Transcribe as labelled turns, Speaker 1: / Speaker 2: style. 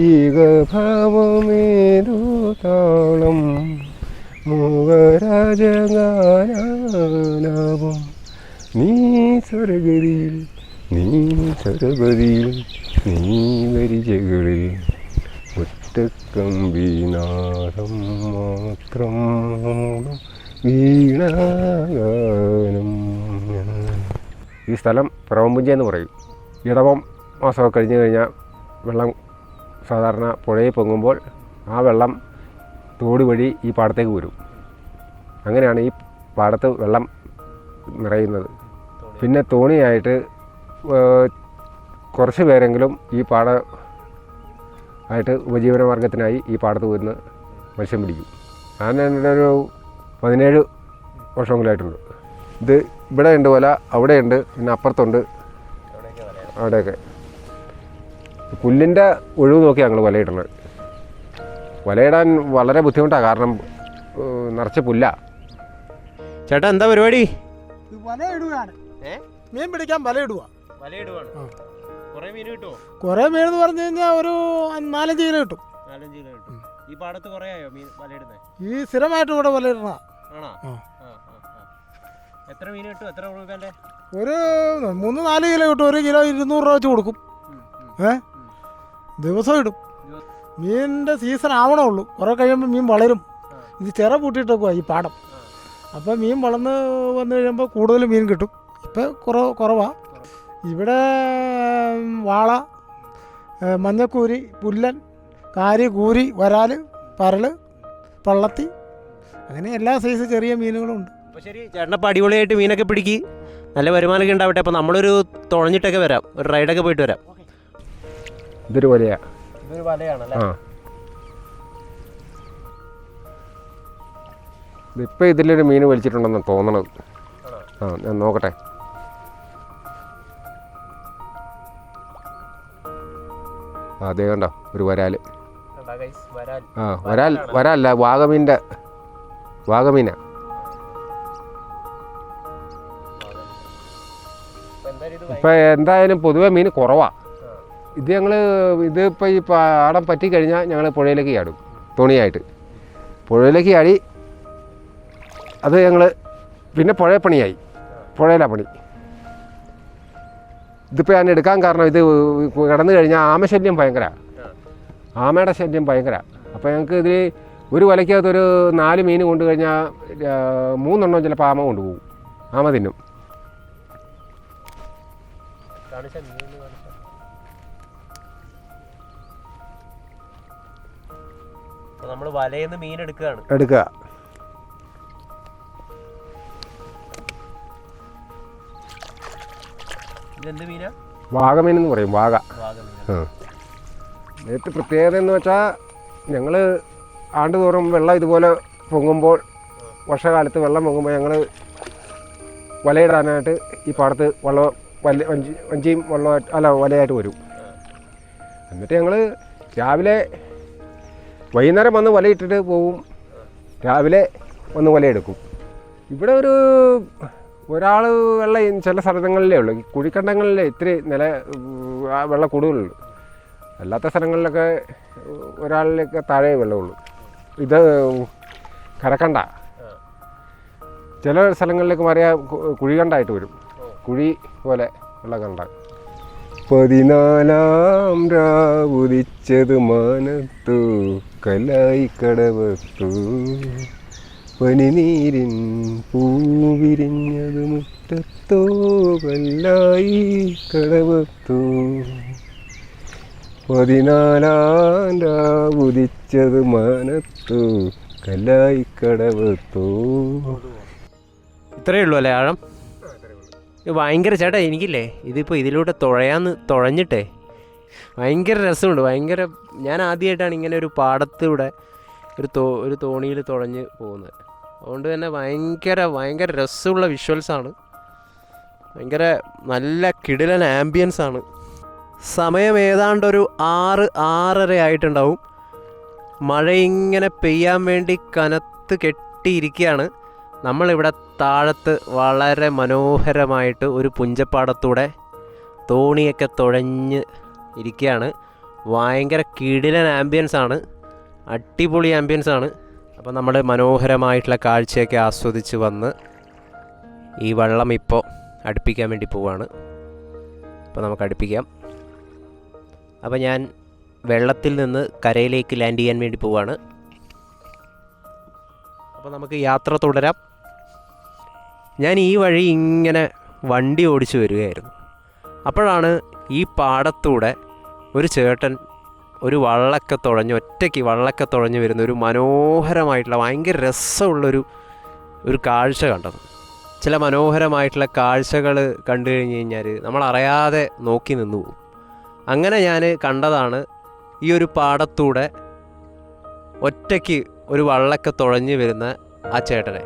Speaker 1: ഈകഭാവമേതു താളം മോഹരാജഗാനാലാപം നീ സ്വരഗതിയിൽ നീ സ്വരഗതിയിൽ നീ വരിജകളിൽ ഒറ്റക്കമ്പീനാദം മാത്രം വീണാഗാനം. ഈ സ്ഥലം പ്രവമ്പുഞ്ച എന്ന് പറയും. ഇടവം മാസമൊക്കെ കഴിഞ്ഞ് കഴിഞ്ഞാൽ വെള്ളം സാധാരണ പുഴയിൽ പൊങ്ങുമ്പോൾ ആ വെള്ളം തോട് വഴി ഈ പാടത്തേക്ക് വരും. അങ്ങനെയാണ് ഈ പാടത്ത് വെള്ളം നിറയുന്നത്. പിന്നെ തോണിയായിട്ട് കുറച്ച് പേരെങ്കിലും ഈ ആയിട്ട് ഉപജീവന മാർഗത്തിനായി ഈ പാടത്ത് പോയിരുന്ന് മത്സ്യം പിടിക്കും. ഞാൻ എൻ്റെ ഒരു 17 വർഷമെങ്കിലായിട്ടുണ്ട്. ഇത് ഇവിടെ ഉണ്ട് വല, അവിടെയുണ്ട്, പിന്നെ അപ്പുറത്തുണ്ട്, അവിടെയൊക്കെ. പുല്ലിൻ്റെ ഒഴിവ് നോക്കി ഞങ്ങൾ വലയിടുന്നത്. വലയിടാൻ വളരെ ബുദ്ധിമുട്ടാണ്, കാരണം നിറച്ച് പുല്ല.
Speaker 2: ചേട്ടാ എന്താ പരിപാടി?
Speaker 3: വലയിടുകയാണ്, മീൻ പിടിക്കാൻ വലയിടുക.
Speaker 2: കുറേ മീൻ കിട്ടുമോ?
Speaker 3: കുറേ മീൻ എന്ന് പറഞ്ഞു കഴിഞ്ഞാൽ ഒരു 4-5 കിലോ കിട്ടും.
Speaker 2: ഈ പാടത്ത് കുറേ ആയോ മീൻ വലയിടുന്നത്?
Speaker 3: ഈ സ്ഥിരമായിട്ട് ഇവിടെ വലയിടണ.
Speaker 2: എത്ര മീൻ കിട്ടും? എത്ര രൂപേൻ്റെ?
Speaker 3: ഒരു 3-4 കിലോ കിട്ടും. 1 കിലോ 200 രൂപ വെച്ച് കൊടുക്കും. ദിവസം ഇടും. മീനിൻ്റെ സീസൺ ആവണേ ഉള്ളൂ. കുറേ കഴിയുമ്പോൾ മീൻ വളരും. ഇത് ചിറ പൂട്ടിയിട്ടേക്കുക ഈ പാടം. അപ്പോൾ മീൻ വളർന്ന് വന്നു കഴിയുമ്പോൾ കൂടുതൽ മീൻ കിട്ടും. ഇപ്പം കുറവാണ്. ഇവിടെ വാള, മഞ്ഞക്കൂരി, പുല്ലൻ, കാരി, കൂരി, വരാൽ, പരൽ, പള്ളത്തി, അങ്ങനെ എല്ലാ സൈസ് ചെറിയ മീനുകളും ഉണ്ട്.
Speaker 2: അപ്പോൾ ശരി, ചേട്ടനപ്പോൾ അടിപൊളിയായിട്ട് മീനൊക്കെ പിടിക്ക്, നല്ല വരുമാനമൊക്കെ ഉണ്ടാവട്ടെ. അപ്പോൾ നമ്മളൊരു തുഴഞ്ഞിട്ടൊക്കെ വരാം, ഒരു റൈഡൊക്കെ പോയിട്ട് വരാം.
Speaker 1: ഇതൊരു വലയാണ്.
Speaker 2: ഇതൊരു വലയാണല്ലേ?
Speaker 1: ഇപ്പം ഇതിലൊരു മീൻ വലിച്ചിട്ടുണ്ടെന്ന് തോന്നണത്. ഞാൻ നോക്കട്ടെ. അതേ കണ്ടോ, ഒരു വരാൽ. വരാല്ല, വാഗമീനാ. ഇപ്പം എന്തായാലും പൊതുവെ മീൻ കുറവാണ്. ഇത് ഇതിപ്പോൾ ഈ പാടം പറ്റിക്കഴിഞ്ഞാൽ ഞങ്ങൾ പുഴയിലേക്ക് ചാടും, തുണിയായിട്ട് പുഴയിലേക്ക് ചാടി. അത് ഞങ്ങൾ പിന്നെ പുഴപ്പണിയായി, പുഴയിലാണ് പണി. ഇതിപ്പോൾ ഞാൻ എടുക്കാൻ കാരണം ഇത് കിടന്നു കഴിഞ്ഞാൽ ആമശല്യം ഭയങ്കരമാണ്, ആമയുടെ ശല്യം ഭയങ്കര. അപ്പോൾ ഞങ്ങൾക്ക് ഇതിൽ ഒരു വലയ്ക്കകത്തൊരു 4 മീൻ കൊണ്ടു കഴിഞ്ഞാൽ 3 എണ്ണം ചിലപ്പോൾ ആമ കൊണ്ടുപോകും. ആമ തിന്നും.
Speaker 2: നമ്മൾ വലയെന്ന് മീൻ എടുക്കുക. ഇതെന്ത് മീനാ?
Speaker 1: വാഗമീൻ എന്ന് പറയും, വാഗ. നേരത്തെ പ്രത്യേകത എന്ന് വെച്ചാൽ ഞങ്ങൾ ആണ്ടുതോറും വെള്ളം ഇതുപോലെ പൊങ്ങുമ്പോൾ, വർഷകാലത്ത് വെള്ളം പൊങ്ങുമ്പോൾ ഞങ്ങൾ വലയിടാനായിട്ട് ഈ പാടത്ത് വഞ്ചിയും വലയായിട്ട് വരും. എന്നിട്ട് ഞങ്ങൾ രാവിലെ വൈകുന്നേരം വന്ന് വലയിട്ടിട്ട് പോവും, രാവിലെ വന്ന് വലയെടുക്കും. ഇവിടെ ഒരാൾ വെള്ളം ചില സ്ഥലങ്ങളിലേ ഉള്ളൂ, ഈ കുഴിക്കണ്ടങ്ങളിലേ ഇത്തിരി വെള്ളം കൂടുതലുള്ളൂ. അല്ലാത്ത സ്ഥലങ്ങളിലൊക്കെ ഒരാളിലേക്ക് താഴെ വെള്ളമുള്ളൂ. ഇത് കരക്കണ്ട. ചില സ്ഥലങ്ങളിലേക്ക് മാറിയാൽ കുഴികണ്ടായിട്ട് വരും, കുഴി പോലെ വെള്ളം കണ്ട. 14 രാവുദിച്ചത് മാനത്തു കലായി കടവത്തു, പനിനീരിൻ പൂവിരിഞ്ഞത് മുറ്റത്തോ കല്ലായി കടവത്തു. 14 രാവുദിച്ചത് മാനത്തു കലായി കടവത്തു.
Speaker 2: ഇത്രയേ ഉള്ളൂ അല്ലേ ആഴം? ഭയങ്കര ചേട്ടാ, എനിക്കില്ലേ ഇതിപ്പോൾ ഇതിലൂടെ തുഴഞ്ഞിട്ടേ ഭയങ്കര രസമുണ്ട്. ഞാൻ ആദ്യമായിട്ടാണ് ഇങ്ങനെ ഒരു പാടത്തൂടെ ഒരു തോണിയിൽ തുഴഞ്ഞ് പോകുന്നത്. അതുകൊണ്ട് തന്നെ ഭയങ്കര രസമുള്ള വിഷ്വൽസാണ്. ഭയങ്കര നല്ല കിടിലൻ ആംബിയൻസാണ്. സമയം ഏതാണ്ടൊരു 6-6:30 ആയിട്ടുണ്ടാവും. മഴ ഇങ്ങനെ പെയ്യാൻ വേണ്ടി കനത്ത് കെട്ടിയിരിക്കുകയാണ്. നമ്മളിവിടെ താഴത്ത് വളരെ മനോഹരമായിട്ട് ഒരു പുഞ്ചപ്പാടത്തൂടെ തോണിയൊക്കെ തുഴഞ്ഞ് ഇരിക്കുകയാണ്. ഭയങ്കര കിടിലൻ ആംബിയൻസ് ആണ്, അടിപൊളി ആംബിയൻസ് ആണ്. അപ്പോൾ നമ്മൾ മനോഹരമായിട്ടുള്ള കാഴ്ചയൊക്കെ ആസ്വദിച്ച് വന്ന് ഈ വെള്ളം ഇപ്പോൾ അടുപ്പിക്കാൻ വേണ്ടി പോവുകയാണ്. അപ്പോൾ നമുക്ക് അടുപ്പിക്കാം. അപ്പോൾ ഞാൻ വെള്ളത്തിൽ നിന്ന് കരയിലേക്ക് ലാൻഡ് ചെയ്യാൻ വേണ്ടി പോവുകയാണ്. അപ്പോൾ നമുക്ക് യാത്ര തുടരാം. ഞാൻ ഈ വഴി ഇങ്ങനെ വണ്ടി ഓടിച്ച് വരികയായിരുന്നു. അപ്പോഴാണ് ഈ പാടത്തൂടെ ഒരു ചേട്ടൻ ഒരു വള്ളൊക്കെ തുഴഞ്ഞ്, ഒറ്റയ്ക്ക് വള്ളൊക്കെ തുഴഞ്ഞ് വരുന്ന ഒരു മനോഹരമായിട്ടുള്ള ഭയങ്കര രസമുള്ളൊരു കാഴ്ച കണ്ടത്. ചില മനോഹരമായിട്ടുള്ള കാഴ്ചകൾ കണ്ടു കഴിഞ്ഞ് കഴിഞ്ഞാൽ നമ്മളറിയാതെ നോക്കി നിന്നു പോകും. അങ്ങനെ ഞാൻ കണ്ടതാണ് ഈ ഒരു പാടത്തൂടെ ഒറ്റയ്ക്ക് ഒരു വള്ളൊക്കെ തുഴഞ്ഞ് വരുന്ന ആ ചേട്ടനെ.